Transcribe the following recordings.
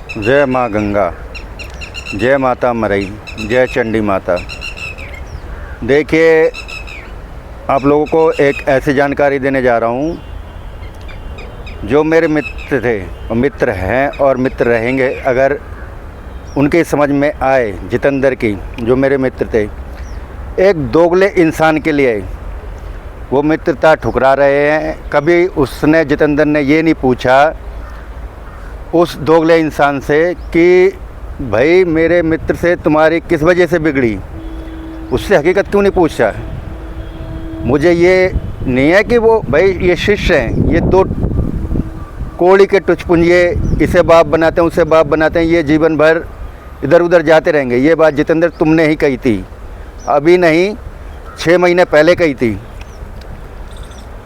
जय माँ गंगा, जय माता मरई, जय चंडी माता। देखिए, आप लोगों को एक ऐसी जानकारी देने जा रहा हूँ जो मेरे मित्र थे और मित्र हैं और मित्र रहेंगे। अगर उनके समझ में आए, जितेंद्र की, जो मेरे मित्र थे, एक दोगले इंसान के लिए वो मित्रता ठुकरा रहे हैं। कभी उसने, जितेंद्र ने, ये नहीं पूछा उस दोगले इंसान से कि भाई मेरे मित्र से तुम्हारी किस वजह से बिगड़ी। उससे हकीकत क्यों नहीं पूछा। मुझे ये नहीं है कि वो भाई ये शिष्य हैं, ये दो कोड़ी के टुचपुंजे, इसे बाप बनाते हैं, उसे बाप बनाते हैं, ये जीवन भर इधर उधर जाते रहेंगे। ये बात जितेंद्र तुमने ही कही थी, अभी नहीं 6 महीने पहले कही थी।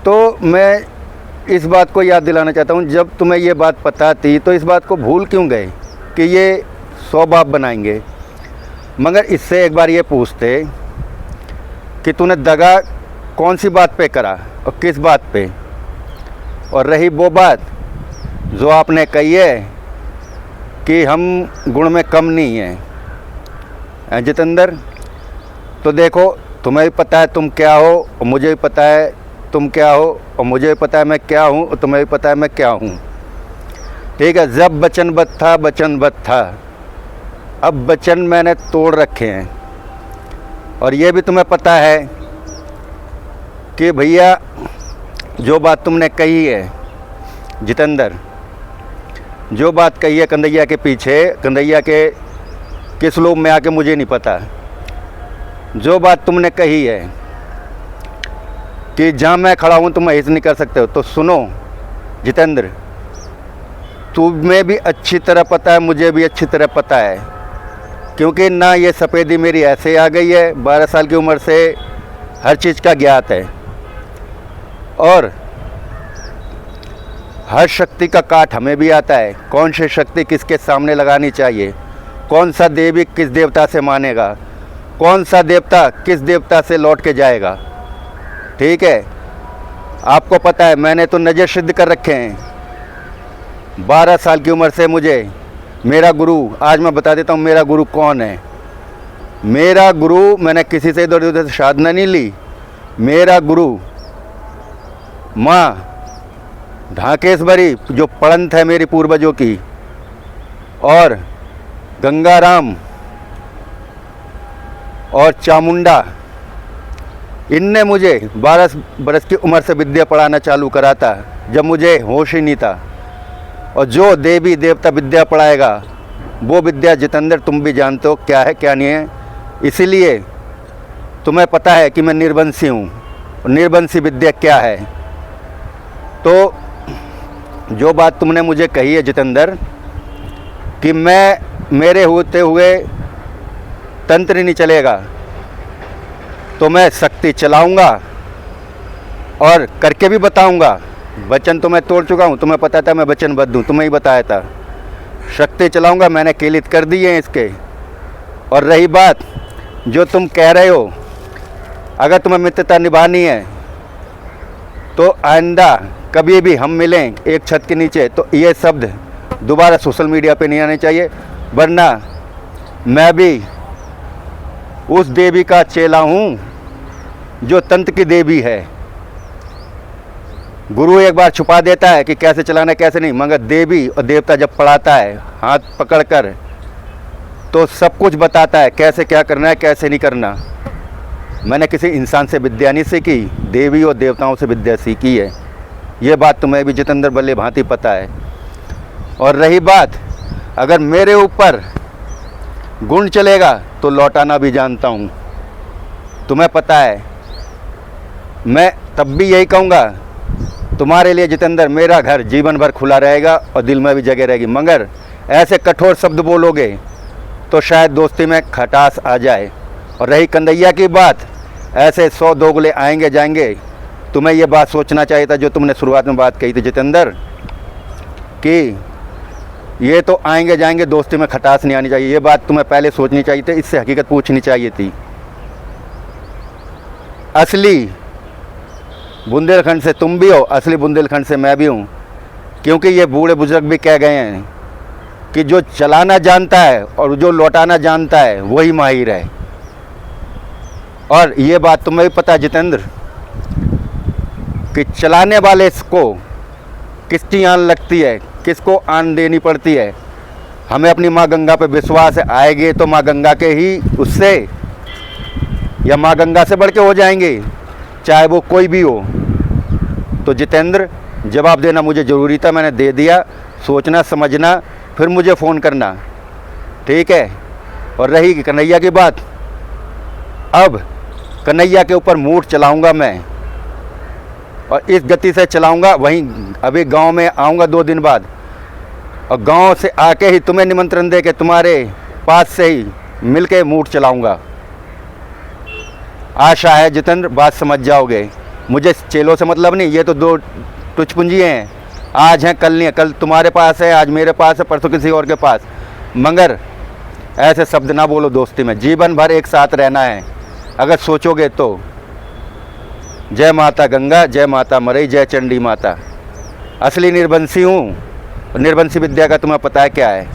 तो मैं इस बात को याद दिलाना चाहता हूँ, जब तुम्हें ये बात पता थी तो इस बात को भूल क्यों गए कि ये 100 बाप बनाएंगे। मगर इससे एक बार ये पूछते कि तूने दगा कौन सी बात पे करा और किस बात पे। और रही वो बात जो आपने कही है कि हम गुण में कम नहीं हैं जितेंद्र, तो देखो, तुम्हें भी पता है तुम क्या हो और मुझे भी पता है तुम क्या हो और मुझे भी पता है मैं क्या हूँ और तुम्हें भी पता है मैं क्या हूँ। ठीक है, जब वचनबद्ध था वचनबद्ध था, अब वचन मैंने तोड़ रखे हैं। और ये भी तुम्हें पता है कि भैया जो बात तुमने कही है जितेंद्र, जो बात कही है कंदैया के पीछे, कंदैया के किस लोभ में आके मुझे नहीं पता, जो बात तुमने कही है कि जहाँ मैं खड़ा हूँ तुम ऐसे नहीं कर सकते हो, तो सुनो जितेंद्र, तुम्हें भी अच्छी तरह पता है, मुझे भी अच्छी तरह पता है, क्योंकि ना ये सफ़ेदी मेरी ऐसे आ गई है, 12 साल की उम्र से हर चीज़ का ज्ञात है। और हर शक्ति का काट हमें भी आता है, कौन सी शक्ति किसके सामने लगानी चाहिए, कौन सा देवी किस देवता से मानेगा, कौन सा देवता किस देवता से लौट के जाएगा। ठीक है, आपको पता है मैंने तो नज़र सिद्ध कर रखे हैं। 12 साल की उम्र से मुझे मेरा गुरु, आज मैं बता देता हूँ मेरा गुरु कौन है। मेरा गुरु, मैंने किसी से इधर उधर से साधना नहीं ली। मेरा गुरु माँ ढाकेश्वरी, जो पड़ंत है मेरी पूर्वजों की, और गंगाराम और चामुंडा, इनने मुझे 12 बरस की उम्र से विद्या पढ़ाना चालू करा था, जब मुझे होश ही नहीं था। और जो देवी देवता विद्या पढ़ाएगा वो विद्या जितेंद्र तुम भी जानते हो क्या है क्या नहीं है। इसीलिए तुम्हें पता है कि मैं निर्वंशी हूँ, निर्वंशी विद्या क्या है। तो जो बात तुमने मुझे कही है जितेंद्र कि मेरे होते हुए तंत्र नहीं चलेगा, तो मैं शक्ति चलाऊंगा और करके भी बताऊंगा। वचन तो मैं तोड़ चुका हूं, तुम्हें पता था मैं वचनबद्ध हूं, तुम्हें ही बताया था। शक्ति चलाऊंगा, मैंने किलित कर दी है इसके। और रही बात जो तुम कह रहे हो, अगर तुम्हें मित्रता निभानी है तो आइंदा कभी भी हम मिलें एक छत के नीचे तो ये शब्द दोबारा सोशल मीडिया पे नहीं आने चाहिए, वरना मैं भी उस देवी का चेला हूँ जो तंत्र की देवी है। गुरु एक बार छुपा देता है कि कैसे चलाना है कैसे नहीं, मगर देवी और देवता जब पढ़ाता है हाथ पकड़कर तो सब कुछ बताता है, कैसे क्या करना है कैसे नहीं करना। मैंने किसी इंसान से विद्या नहीं सीखी, देवी और देवताओं से विद्या सीखी है। ये बात तुम्हें भी जितेंद्र भली भांति पता है। और रही बात, अगर मेरे ऊपर गुण चलेगा तो लौटाना भी जानता हूँ, तुम्हें पता है। मैं तब भी यही कहूँगा, तुम्हारे लिए जितेंद्र मेरा घर जीवन भर खुला रहेगा और दिल में भी जगह रहेगी। मगर ऐसे कठोर शब्द बोलोगे तो शायद दोस्ती में खटास आ जाए। और रही कंदैया की बात, ऐसे 100 दोगले आएंगे जाएंगे। तुम्हें ये बात सोचना चाहिए था जो तुमने शुरुआत में बात कही थी जितेंद्र, कि ये तो आएंगे जाएंगे, दोस्ती में खटास नहीं आनी चाहिए। ये बात तुम्हें पहले सोचनी चाहिए थी, इससे हकीकत पूछनी चाहिए थी। असली बुंदेलखंड से तुम भी हो, असली बुंदेलखंड से मैं भी हूँ, क्योंकि ये बूढ़े बुजुर्ग भी कह गए हैं कि जो चलाना जानता है और जो लौटाना जानता है वही माहिर है। और ये बात तुम्हें भी पता है जितेंद्र कि चलाने वाले को किसकी आन लगती है, किसको आन देनी पड़ती है। हमें अपनी माँ गंगा पे विश्वास है, आएंगे तो माँ गंगा के ही उससे या माँ गंगा से बढ़ के हो जाएंगे, चाहे वो कोई भी हो। तो जितेंद्र जवाब देना मुझे ज़रूरी था, मैंने दे दिया। सोचना समझना फिर मुझे फ़ोन करना, ठीक है। और रही कन्हैया की बात, अब कन्हैया के ऊपर मूड चलाऊंगा मैं और इस गति से चलाऊंगा। वहीं अभी गांव में आऊंगा 2 दिन बाद और गांव से आके ही तुम्हें निमंत्रण दे के तुम्हारे पास से ही मिल के मूड चलाऊंगा। आशा है जितेंद्र बात समझ जाओगे। मुझे चेलों से मतलब नहीं, ये तो 2 टुचपुंजी हैं, आज हैं कल नहीं है। कल तुम्हारे पास है, आज मेरे पास है, परसों किसी और के पास। मगर ऐसे शब्द ना बोलो दोस्ती में, जीवन भर एक साथ रहना है अगर सोचोगे तो। जय माता गंगा, जय माता मरई, जय चंडी माता। असली निर्बंसी हूँ, निर्बंसी विद्या का तुम्हें पता है क्या है।